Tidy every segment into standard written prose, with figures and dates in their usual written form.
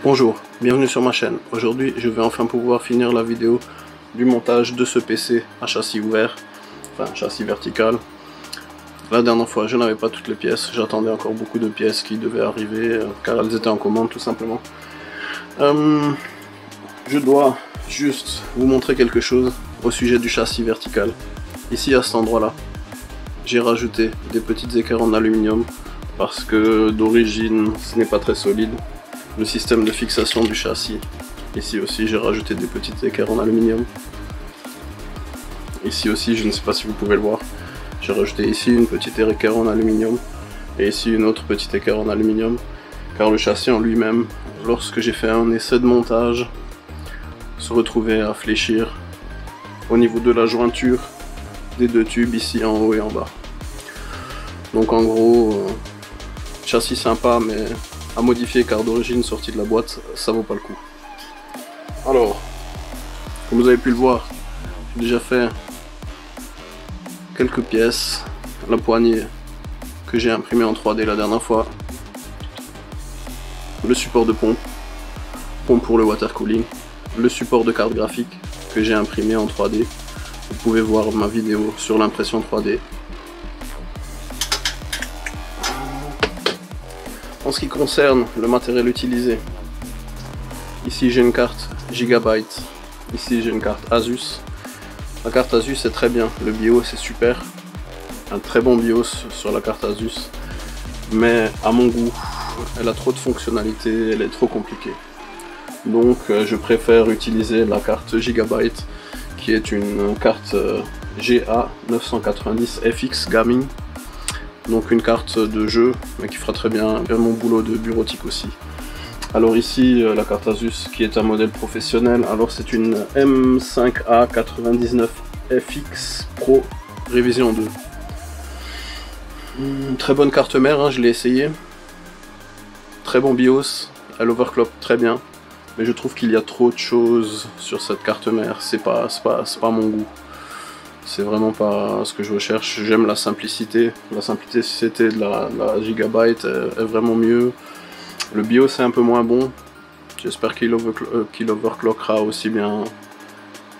Bonjour, bienvenue sur ma chaîne. Aujourd'hui, je vais enfin pouvoir finir la vidéo du montage de ce PC à châssis ouvert, enfin châssis vertical. La dernière fois, je n'avais pas toutes les pièces, j'attendais encore beaucoup de pièces qui devaient arriver, car elles étaient en commande tout simplement. Je dois juste vous montrer quelque chose au sujet du châssis vertical. Ici, à cet endroit-là, j'ai rajouté des petites équerres en aluminium, parce que d'origine, ce n'est pas très solide. Le système de fixation du châssis. Ici aussi j'ai rajouté des petites équerres en aluminium. Ici aussi, je ne sais pas si vous pouvez le voir, j'ai rajouté ici une petite équerre en aluminium et ici une autre petite équerre en aluminium, car le châssis en lui-même, lorsque j'ai fait un essai de montage, se retrouvait à fléchir au niveau de la jointure des deux tubes ici en haut et en bas. Donc en gros, châssis sympa mais à modifier, car d'origine sortie de la boîte, ça vaut pas le coup. Alors, comme vous avez pu le voir, j'ai déjà fait quelques pièces. La poignée que j'ai imprimée en 3D la dernière fois, le support de pompe pour le water cooling, le support de carte graphique que j'ai imprimé en 3D. Vous pouvez voir ma vidéo sur l'impression 3D. En ce qui concerne le matériel utilisé, ici j'ai une carte Gigabyte, ici j'ai une carte Asus. La carte Asus est très bien, le BIOS est super, un très bon BIOS sur la carte Asus, mais à mon goût, elle a trop de fonctionnalités, elle est trop compliquée. Donc je préfère utiliser la carte Gigabyte, qui est une carte GA990FX Gaming. Donc une carte de jeu, mais qui fera très bien mon boulot de bureautique aussi. Alors ici, la carte Asus, qui est un modèle professionnel, alors c'est une M5A99FX Pro révision 2. Très bonne carte mère, hein, je l'ai essayé. Très bon BIOS, elle overclock très bien. Mais je trouve qu'il y a trop de choses sur cette carte mère, c'est pas mon goût. C'est vraiment pas ce que je recherche. J'aime la simplicité. La simplicité de la Gigabyte est vraiment mieux. Le BIOS est un peu moins bon. J'espère qu'il overclockera aussi bien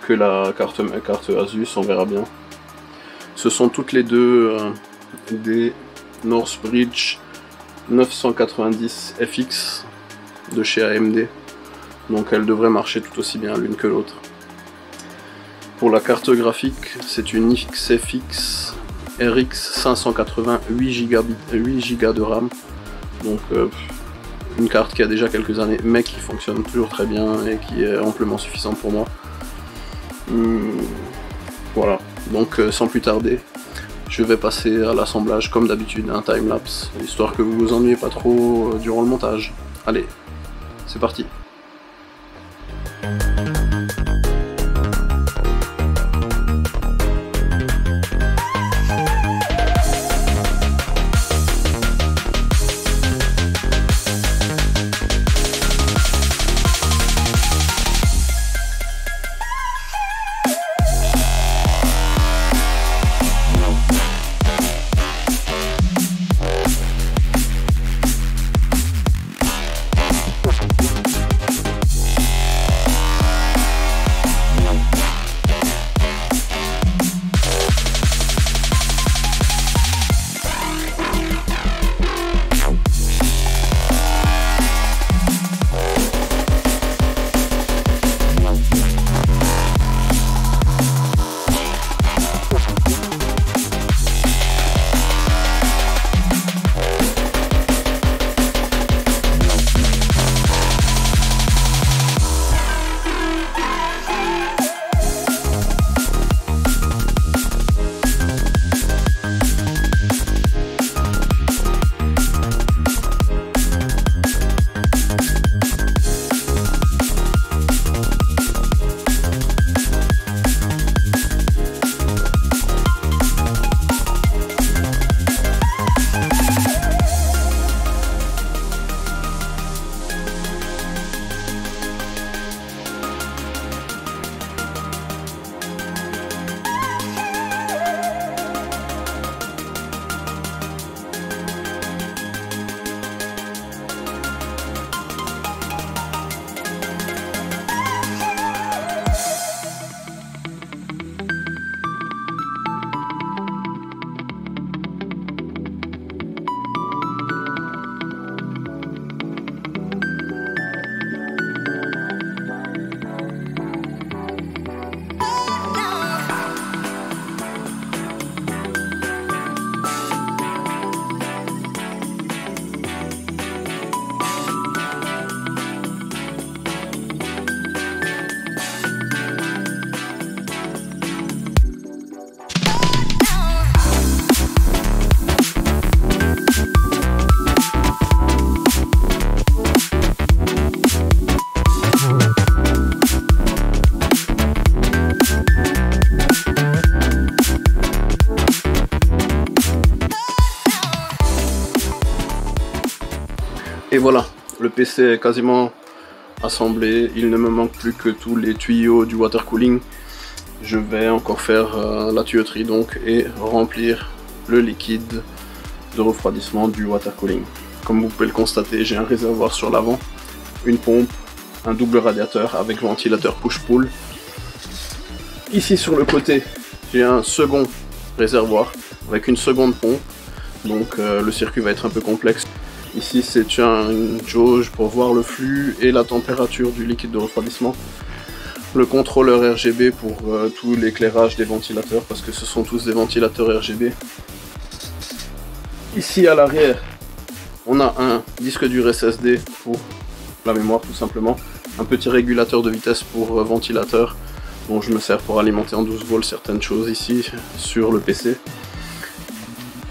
que la carte Asus, on verra bien. Ce sont toutes les deux des Northbridge 990 FX de chez AMD. Donc elles devraient marcher tout aussi bien l'une que l'autre. Pour la carte graphique, c'est une XFX RX 580 8 Go de RAM. Donc une carte qui a déjà quelques années, mais qui fonctionne toujours très bien et qui est amplement suffisante pour moi. Voilà, donc sans plus tarder, je vais passer à l'assemblage comme d'habitude, un timelapse, histoire que vous vous ennuyez pas trop durant le montage. Allez, c'est parti. Et voilà, le PC est quasiment assemblé, il ne me manque plus que tous les tuyaux du water cooling. Je vais encore faire la tuyauterie donc et remplir le liquide de refroidissement du water cooling. Comme vous pouvez le constater, j'ai un réservoir sur l'avant, une pompe, un double radiateur avec ventilateur push-pull. Ici sur le côté, j'ai un second réservoir avec une seconde pompe, donc le circuit va être un peu complexe. Ici c'est une jauge pour voir le flux et la température du liquide de refroidissement. Le contrôleur RGB pour tout l'éclairage des ventilateurs, parce que ce sont tous des ventilateurs RGB. Ici à l'arrière, on a un disque dur SSD pour la mémoire tout simplement. Un petit régulateur de vitesse pour ventilateur, dont je me sers pour alimenter en 12 volts certaines choses ici sur le PC.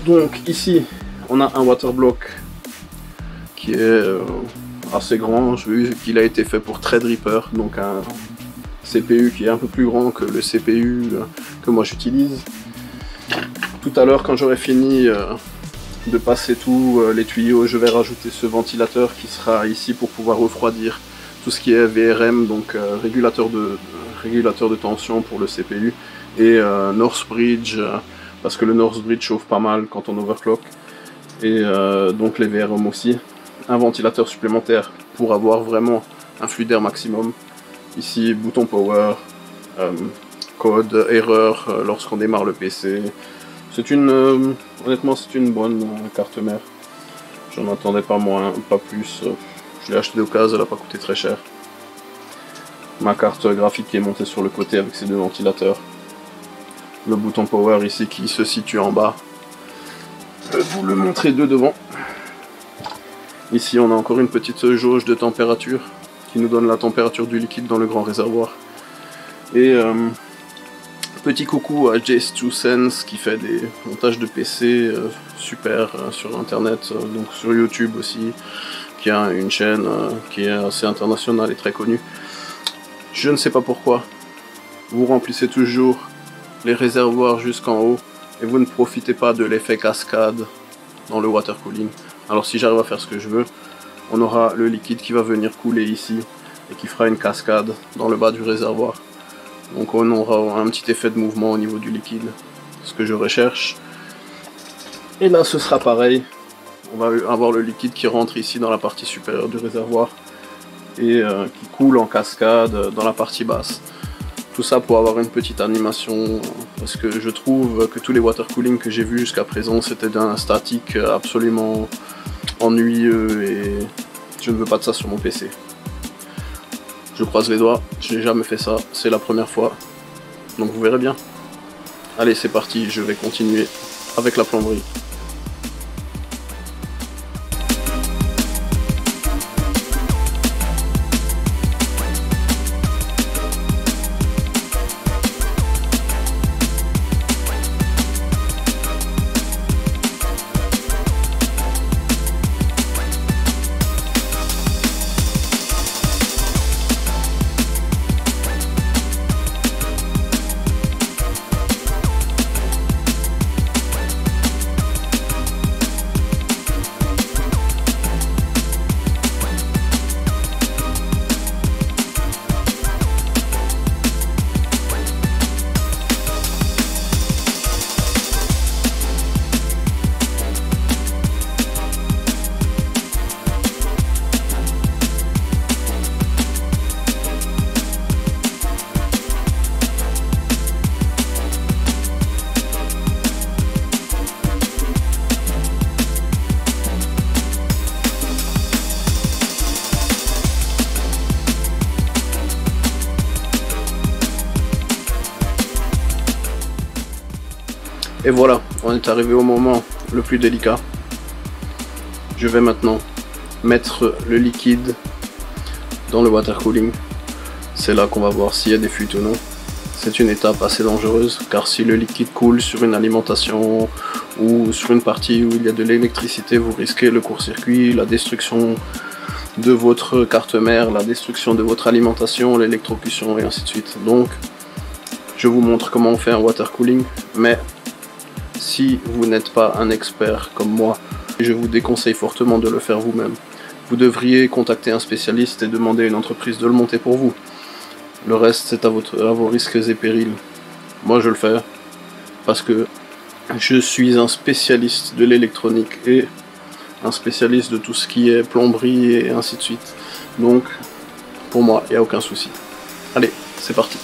Donc ici, on a un waterblock qui est assez grand. J'ai vu qu'il a été fait pour Threadripper, donc un CPU qui est un peu plus grand que le CPU que moi j'utilise. Tout à l'heure, quand j'aurai fini de passer tous les tuyaux, je vais rajouter ce ventilateur qui sera ici pour pouvoir refroidir tout ce qui est VRM, donc régulateur de tension pour le CPU, et Northbridge, parce que le Northbridge chauffe pas mal quand on overclock, et donc les VRM aussi. Un ventilateur supplémentaire pour avoir vraiment un flux d'air maximum. Ici, bouton power, code, erreur lorsqu'on démarre le PC. C'est honnêtement, c'est une bonne carte mère. J'en attendais pas moins, pas plus. Je l'ai acheté d'occasion, elle n'a pas coûté très cher. Ma carte graphique qui est montée sur le côté avec ces deux ventilateurs. Le bouton power ici qui se situe en bas. Je vais vous le montrer de devant. Ici, on a encore une petite jauge de température qui nous donne la température du liquide dans le grand réservoir. Et petit coucou à Jace2Sense qui fait des montages de PC super sur internet, donc sur YouTube aussi, qui a une chaîne qui est assez internationale et très connue. Je ne sais pas pourquoi, vous remplissez toujours les réservoirs jusqu'en haut et vous ne profitez pas de l'effet cascade dans le water cooling. Alors si j'arrive à faire ce que je veux, on aura le liquide qui va venir couler ici et qui fera une cascade dans le bas du réservoir. Donc on aura un petit effet de mouvement au niveau du liquide, ce que je recherche. Et là ce sera pareil, on va avoir le liquide qui rentre ici dans la partie supérieure du réservoir et qui coule en cascade dans la partie basse. Tout ça pour avoir une petite animation, parce que je trouve que tous les water cooling que j'ai vus jusqu'à présent c'était d'un statique absolument ennuyeux et je ne veux pas de ça sur mon PC. Je croise les doigts, je n'ai jamais fait ça, c'est la première fois, donc vous verrez bien. Allez c'est parti, je vais continuer avec la plomberie. Et voilà, on est arrivé au moment le plus délicat. Je vais maintenant mettre le liquide dans le water cooling. C'est là qu'on va voir s'il y a des fuites ou non. C'est une étape assez dangereuse, car si le liquide coule sur une alimentation ou sur une partie où il y a de l'électricité, vous risquez le court-circuit, la destruction de votre carte mère, la destruction de votre alimentation, l'électrocution et ainsi de suite. Donc, je vous montre comment on fait un water cooling, mais si vous n'êtes pas un expert comme moi, je vous déconseille fortement de le faire vous-même, vous devriez contacter un spécialiste et demander à une entreprise de le monter pour vous. Le reste, c'est à vos risques et périls. Moi, je le fais parce que je suis un spécialiste de l'électronique et un spécialiste de tout ce qui est plomberie et ainsi de suite. Donc, pour moi, il n'y a aucun souci. Allez, c'est parti.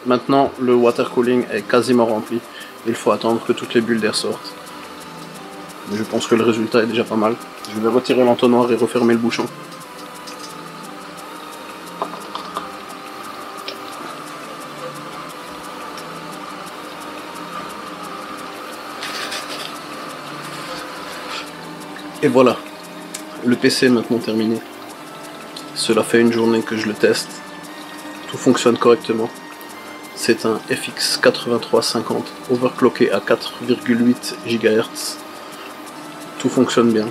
Maintenant, le water cooling est quasiment rempli. Il faut attendre que toutes les bulles d'air sortent. Je pense que le résultat est déjà pas mal. Je vais retirer l'entonnoir et refermer le bouchon. Et voilà, le PC est maintenant terminé. Cela fait une journée que je le teste. Tout fonctionne correctement. C'est un FX 8350 overclocké à 4,8 GHz. Tout fonctionne bien.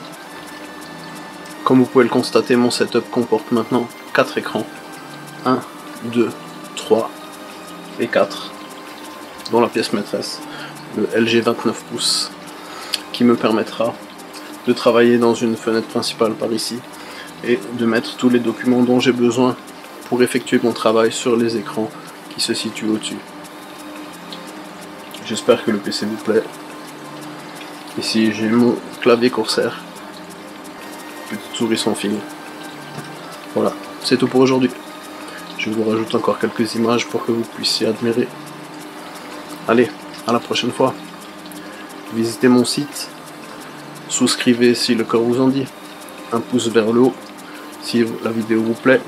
Comme vous pouvez le constater, mon setup comporte maintenant 4 écrans. 1, 2, 3 et 4. Dont la pièce maîtresse, le LG 29 pouces, qui me permettra de travailler dans une fenêtre principale par ici et de mettre tous les documents dont j'ai besoin pour effectuer mon travail sur les écrans qui se situent au-dessus. J'espère que le PC vous plaît. Ici j'ai mon clavier Corsair, petite souris sans fil. Voilà, c'est tout pour aujourd'hui. Je vous rajoute encore quelques images pour que vous puissiez admirer. Allez, à la prochaine fois. Visitez mon site. Souscrivez si le cœur vous en dit. Un pouce vers le haut si la vidéo vous plaît.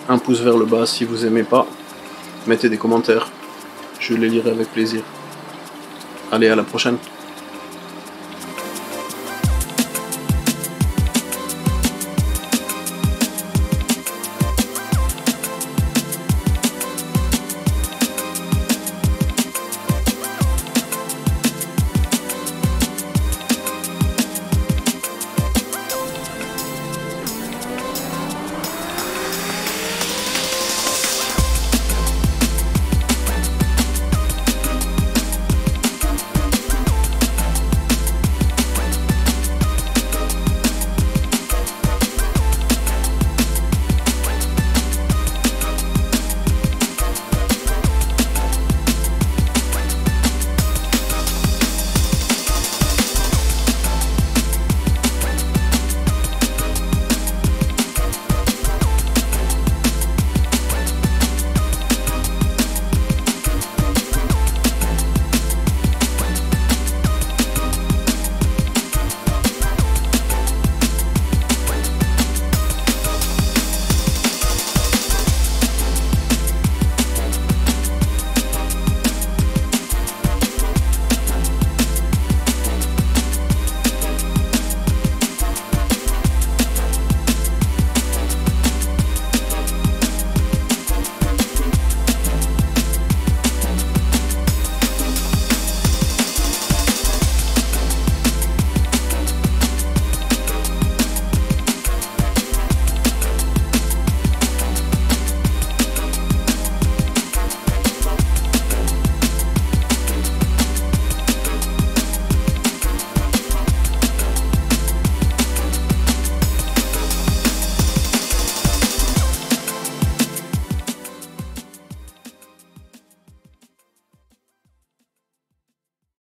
Un pouce vers le bas si vous aimez pas. Mettez des commentaires. Je les lirai avec plaisir. Allez, à la prochaine.